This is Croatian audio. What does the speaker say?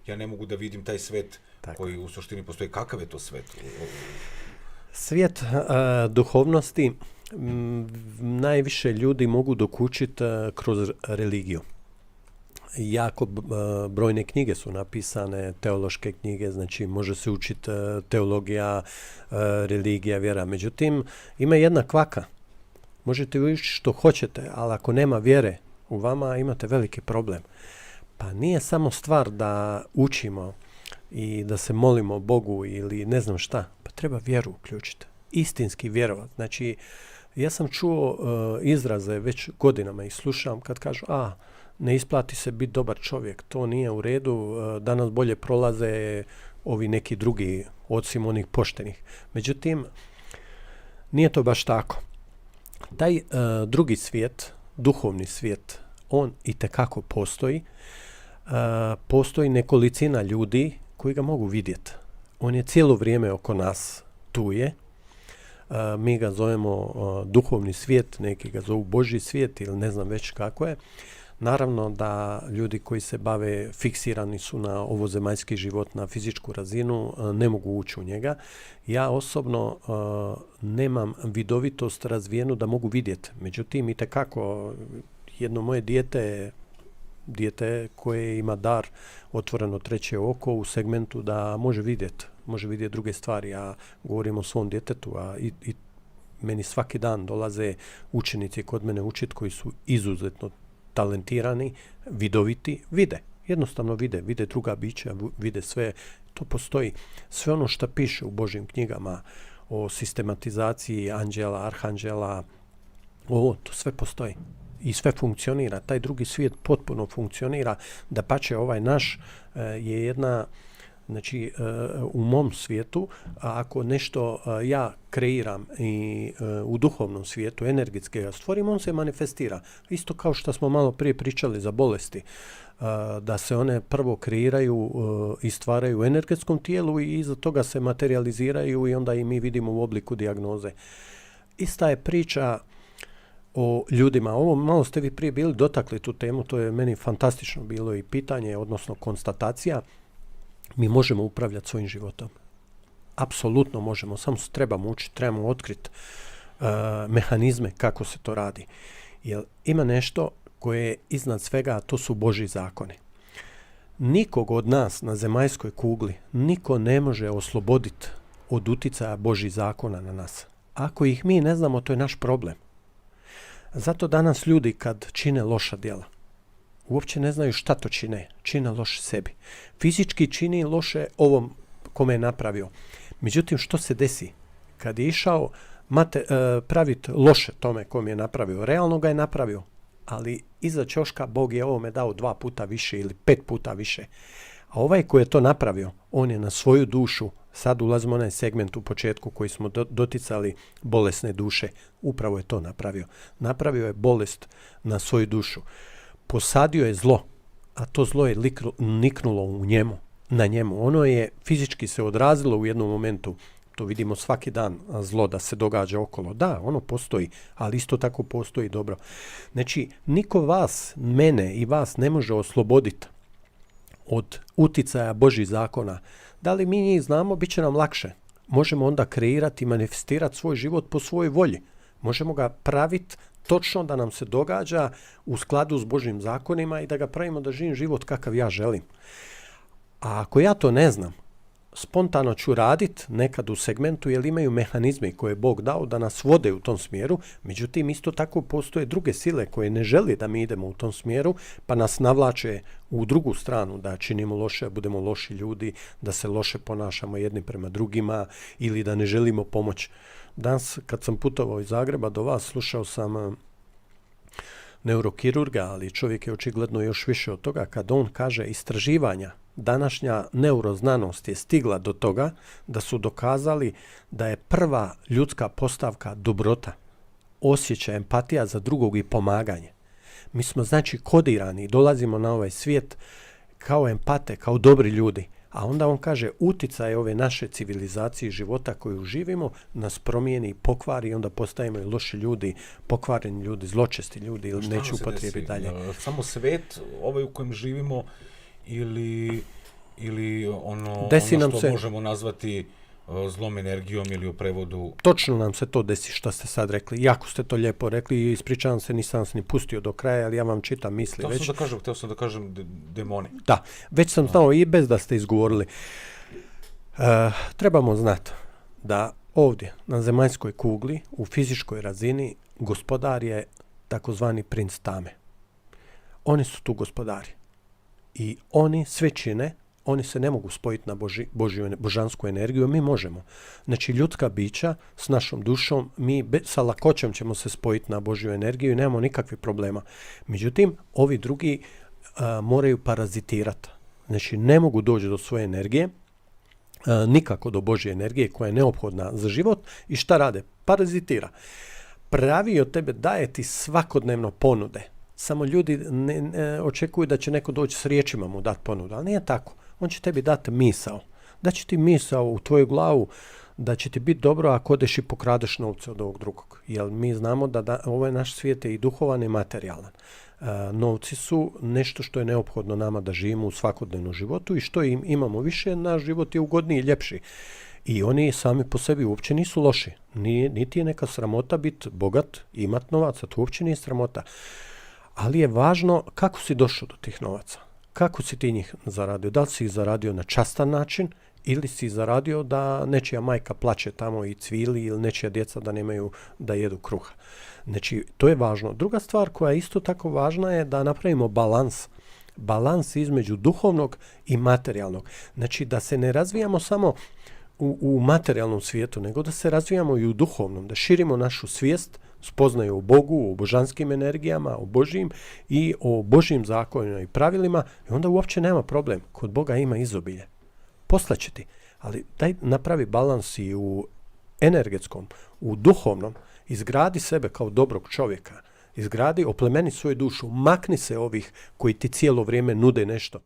ja ne mogu da vidim taj svet Tako. koji u suštini postoji. Kakav je to svet? Svijet duhovnosti najviše ljudi mogu dokučiti kroz religiju. Jako brojne knjige su napisane, teološke knjige, znači može se učiti teologija, religija, vjera. Međutim, ima jedna kvaka. Možete učiti što hoćete, ali ako nema vjere u vama, imate veliki problem. Pa nije samo stvar da učimo i da se molimo Bogu ili ne znam šta, pa treba vjeru uključiti. Istinski vjerovat. Znači, ja sam čuo izraze već godinama i slušam kad kažu, ne isplati se biti dobar čovjek, to nije u redu, danas bolje prolaze ovi neki drugi, osim onih poštenih. Međutim, nije to baš tako. Taj drugi svijet, duhovni svijet, on itekako postoji. Postoji nekolicina ljudi koji ga mogu vidjeti. On je cijelo vrijeme oko nas, tu je. Mi ga zovemo duhovni svijet, neki ga zovu Božji svijet ili ne znam već kako je. Naravno da ljudi koji se bave fiksirani su na ovozemaljski život, na fizičku razinu, ne mogu ući u njega. Ja osobno nemam vidovitost razvijenu da mogu vidjeti. Međutim, itekako jedno moje dijete koje ima dar otvoreno treće oko u segmentu da može vidjeti druge stvari. Ja govorim o svom djetetu, i meni svaki dan dolaze učenici kod mene učiti koji su izuzetno talentirani, vidoviti, jednostavno vide druga bića, vide sve, to postoji. Sve ono što piše u Božjim knjigama o sistematizaciji anđela, arhanđela, to sve postoji i sve funkcionira. Taj drugi svijet potpuno funkcionira. Dapače, ovaj naš je jedna, znači u mom svijetu, ako nešto ja kreiram i u duhovnom svijetu, energetski ga stvorim, on se manifestira. Isto kao što smo malo prije pričali za bolesti, da se one prvo kreiraju i stvaraju u energetskom tijelu i iza toga se materializiraju i onda i mi vidimo u obliku dijagnoze. Ista je priča o ljudima. Ovo malo ste vi prije bili dotakli tu temu, to je meni fantastično bilo i pitanje, odnosno konstatacija. Mi možemo upravljati svojim životom. Apsolutno možemo, samo se trebamo učiti, trebamo otkriti mehanizme kako se to radi. Jer ima nešto koje je iznad svega, a to su Božji zakoni. Nikog od nas na zemaljskoj kugli niko ne može osloboditi od uticaja Božjih zakona na nas. Ako ih mi ne znamo, to je naš problem. Zato danas ljudi kad čine loša djela, uopće ne znaju šta to čine loše sebi. Fizički čini loše ovom kome je napravio. Međutim, što se desi? Kad je išao praviti loše tome kome je napravio, realno ga je napravio, ali iza ćoška Bog je ovome dao 2 puta više ili 5 puta više. A ovaj koji je to napravio, on je na svoju dušu, sad ulazimo u onaj segment u početku koji smo doticali, bolesne duše, upravo je to napravio. Napravio je bolest na svoju dušu. Posadio je zlo, a to zlo je niknulo na njemu. Ono je fizički se odrazilo u jednom momentu. To vidimo svaki dan, zlo da se događa okolo. Da, ono postoji, ali isto tako postoji dobro. Znači, niko vas, mene i vas ne može osloboditi od uticaja Božjih zakona. Da li mi njih znamo, bit će nam lakše. Možemo onda kreirati i manifestirati svoj život po svojoj volji. Možemo ga praviti točno da nam se događa u skladu s Božjim zakonima i da ga pravimo da živim život kakav ja želim. A ako ja to ne znam, spontano ću raditi nekad u segmentu jer imaju mehanizme koje je Bog dao da nas vode u tom smjeru, međutim isto tako postoje druge sile koje ne žele da mi idemo u tom smjeru pa nas navlače u drugu stranu, da činimo loše, budemo loši ljudi, da se loše ponašamo jedni prema drugima ili da ne želimo pomoć. Danas kad sam putovao iz Zagreba do vas, slušao sam neurokirurga, ali čovjek je očigledno još više od toga kad on kaže istraživanja. Današnja neuroznanost je stigla do toga da su dokazali da je prva ljudska postavka dobrota, osjećaj, empatija za drugog i pomaganje. Mi smo znači kodirani i dolazimo na ovaj svijet kao empate, kao dobri ljudi. A onda on kaže uticaj ove naše civilizacije i života koju živimo nas promijeni i pokvari i onda postajemo i loši ljudi, pokvareni ljudi, zločesti ljudi ili neću upotrijebiti dalje. Samo svet ovaj u kojem živimo ili Desi nam što se- možemo nazvati zlom energijom ili u prevodu... Točno nam se to desi što ste sad rekli. Jako ste to lijepo rekli i ispričavam se, nisam se ni pustio do kraja, ali ja vam čitam misli već. Htio sam da kažem demoni. Da, već sam znao i bez da ste izgovorili. Trebamo znati da ovdje na zemaljskoj kugli u fizičkoj razini gospodar je takozvani princ tame. Oni su tu gospodari. I oni sve čine, oni se ne mogu spojiti na božansku energiju, mi možemo. Znači ljudska bića s našom dušom, mi sa lakoćom ćemo se spojiti na Božju energiju i nemamo nikakvih problema. Međutim, ovi drugi moraju parazitirati. Znači ne mogu doći do svoje energije, nikako do Božje energije koja je neophodna za život i šta rade? Parazitira. Pravi od tebe, daje ti svakodnevno ponude. Samo ljudi ne očekuju da će neko doći s riječima mu dati ponudu, ali nije tako. On će tebi dati misao. Da će ti misao u tvoju glavu da će ti biti dobro ako odeš i pokradeš novce od ovog drugog. Jer mi znamo da ovaj naš svijet je i duhovan i materijalan. Novci su nešto što je neophodno nama da živimo u svakodnevnom životu i što im imamo više, naš život je ugodniji i ljepši. I oni sami po sebi uopće nisu loši. Niti je neka sramota biti bogat, imat novaca, to uopće nije sramota. Ali je važno kako si došao do tih novaca. Kako si ti njih zaradio? Da li si ih zaradio na častan način ili si zaradio da nečija majka plače tamo i cvili ili nečija djeca da nemaju da jedu kruha. Znači, to je važno. Druga stvar koja je isto tako važna je da napravimo balans. Balans između duhovnog i materijalnog. Znači, da se ne razvijamo samo u materijalnom svijetu, nego da se razvijamo i u duhovnom, da širimo našu svijest, spoznaju o Bogu, o božanskim energijama, o Božjim i o Božjim zakonima i pravilima i onda uopće nema problem. Kod Boga ima izobilje. Poslaće ti. Ali daj napravi balans i u energetskom, u duhovnom, izgradi sebe kao dobrog čovjeka, oplemeni svoju dušu, makni se ovih koji ti cijelo vrijeme nude nešto.